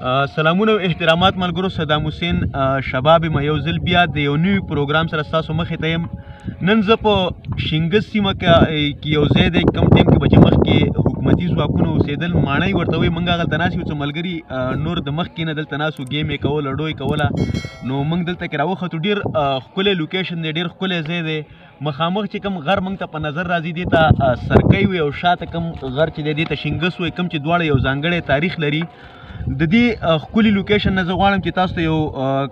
سلامونه او احترامات ملګرو، صدام حسین شباب یم یو ځل بیا د یو نوي پروګرام سره ستاسو مخې ته یم. نن زه په شینګس سیمه کې یو ځای دی، کم ټایم کې به چې مخکې حکومتي ځواکونه اوسېدل، ماڼۍ ورته وایي. موږ هغلته ناست یو څه ملګري نور د مخکې نه دلته ناست وو، ګیم یې کوله، ډو یې کوله. نو موږ دلته کې راوختو. ډېر ښکلی لوکیشن دی، ډېر ښکلی ځای دی. مخامخ چې کوم غر موږ ته په نظر راځي، دې ته سرکۍ وي، او شاته کوم غر چې دی دې ته شینګس وایي، کوم چې دواړه یو ځانګړی تاریخ لري. د دې ښکلي لوکیشن نه زه غواړم چې تاسو ته یو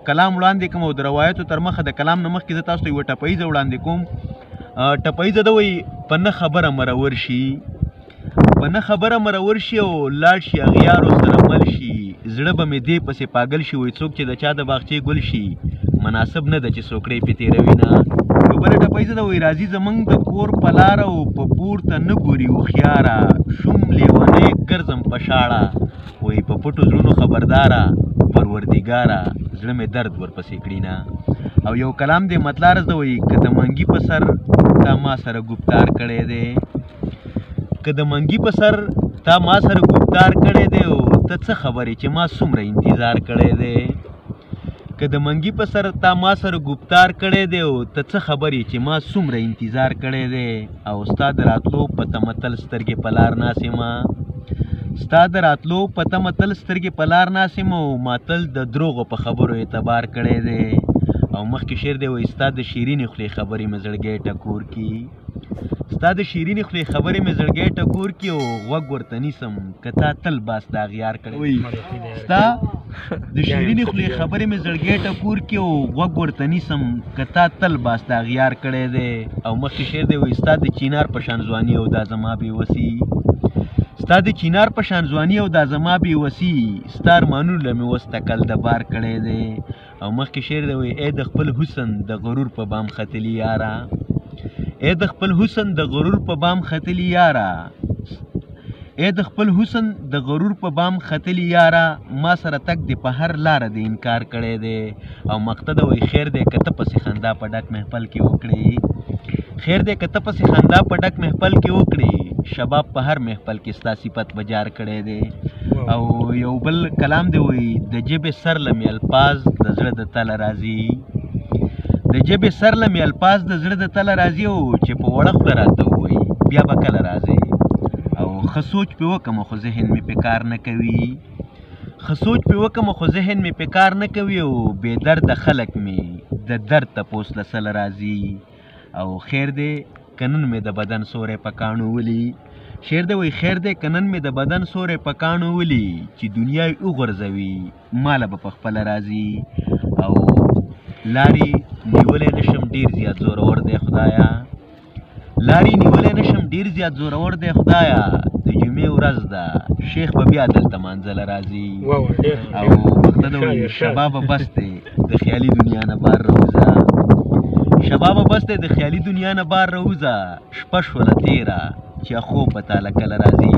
کلام وړاندې کړم، او د روایتو تر مخه د کلام نه مخکې زه تاسو ته یوه ټپیزه وړاندې کوم. ټپیزه ده وایي: په نه خبره مرور شي، په نه خبره مرور شي، او لاړ شي اغیارو سره مل شي، زړه به مې دې پسې پاګل شي. وایي څوک چې د چا د باغچې ګل شي، مناسب نه ده چې څوکړې پې تېروي نه. یو بله ټپیزه ده وایي: راځي زموږ د کور په لاره، او په پورته نه ګوري هوښیاره، شوم لیونی ګرځم په شاړه، وایي په پټو زړونو خبرداره، پروردګاره زړه مې درد ورپسې کړي نه. او یو کلام دی مطلارز ده وایي: که د منګي په سر تا ما سره ګفتار کړی دی، که د منګي په سر تا ما سره ګفتار کړی دی، او ته څه خبرې چې ما څومره انتظار کړی دی. که د منګي په سر تا ما سره ګفتار کړی دی، او ته څه خبرې چې ما څومره انتظار کړی دی. او ستا د راتلو په تمه تل سترګې په لار ناست یمه، ستا د راتلو په تمه تل سترګې په لار ناست یم، او ما تل د دروغو په خبرو اعتبار کړی دی. او مخکې شعر دی وایي: ستا د شیرینې خولې خبرې مې زړګی ټکور کي، ستا د شیرینې خولې خبرې مې زړګی ټکور کي، او غوږ ورته نیسم که تا تل باس د اغیار کړی. ستا د شیرینې خولې خبرې مې زړګی ټکور کي، او غوږ ورته نیسم که تا تل باس د اغیار کړی دی. او مخکې شعر دی وایي: ستا د چینار په شان ځواني، او دا زما بېوسي، ستا د چینار په شان ځواني، او دا زما بېوسي، ستا ارمانونو له مې اوس تکل د بار کړی دی. او مخکې شعر دی وایي: ای د خپل حسن د غرور په بام ختلي یاره، ای د خپل حسن د غرور په بام ختلي یاره، ای د خپل حسن د غرور په بام ختلي یاره، ما سره تک دې په هر لاره د انکار کړی دی. او مقطع ده وایي: خیر دی که ته پسې خندا په ډک محفل کې وکړې، خیر دی که ته پسې خندا په ډک محفل کې وکړې، شباب په هر محفل کې ستا صفت بجار کړی دی. او یو بل کلام دی وایي: د ژبې سر له مې الفاظ د زړه د تله راځي، د ژبې سر له مې الفاظ د زړه د تله راځي، او چې په وړه خوله راته ووایي بیا به کله راځي. او ښه سوچ پې وکړم خو ذهن مې پې کار نه کوي، ښه سوچ پې وکړم خو ذهن مې پې کار نه کوي، او بې درده خلک مې د درد تپوس له سله راځي. او خیر دی که نن مې د بدن سوری په کاڼو ولي، شعر دی وایي: خیر دی که نن مې د بدن سوری په کاڼو ولي، چې دنیا یې وغورځوي ماله به په خپله راځي. او لارې نیولی نشم ډېر زیات زورور دی خدایه، لارې نیولی نشم ډېر زیات زورور دی خدایه، د جمعې ورځ ده شیخ به بیا دلته مانځله راځي. او مقطع ده وایي: شبابه بس دی د خیالي دنیا نه بار راوځه، شبابه بس دی د خیالي دنیا نه بار راوځه، شپه شوله تېره چې خوب به تاله کله راځي.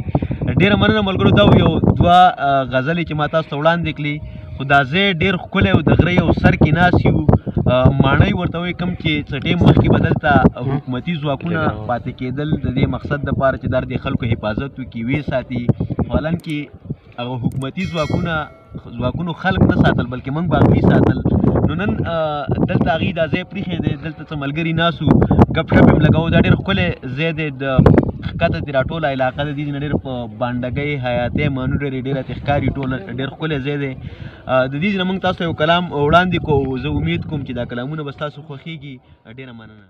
ډېره مننه ملګرو، دا یو دوه غزلې چې ما تاسو ته وړاندې کړلې. خو دا ځای ډېر ښکلی او د غره یو سر کې ناست یو، ماڼۍ ورته وایي، کوم چې څه ټایم مخکې به دلته حکومتي ځواکونه پاتې کېدل د دې مقصد دپاره چې دا د خلکو حفاظت وکړي، ویې ساتي. خو حالانکې هغه حکومتي ځواکونو خلک نه ساتل، بلکې موږ به هغوی ساتل. نو نن دلته هغوی دا ځای پرېښی دی، دلته څه ملګري ناست وو، ګپ شپ یې هم لګوو. دا ډېر ښکلی ځای دی، د ښکته دې را ټوله علاقه د دې نه ډېر په بانډګۍ حیاتي مانو ډېره ته ښکاري، ټوله ډېر ښکلی ځای دی. د دې نه موږ تاسو ته یو کلام وړاندې کوو. زه امید کوم چې دا کلامونه به ستاسو خوښېږي. ډېره مننه.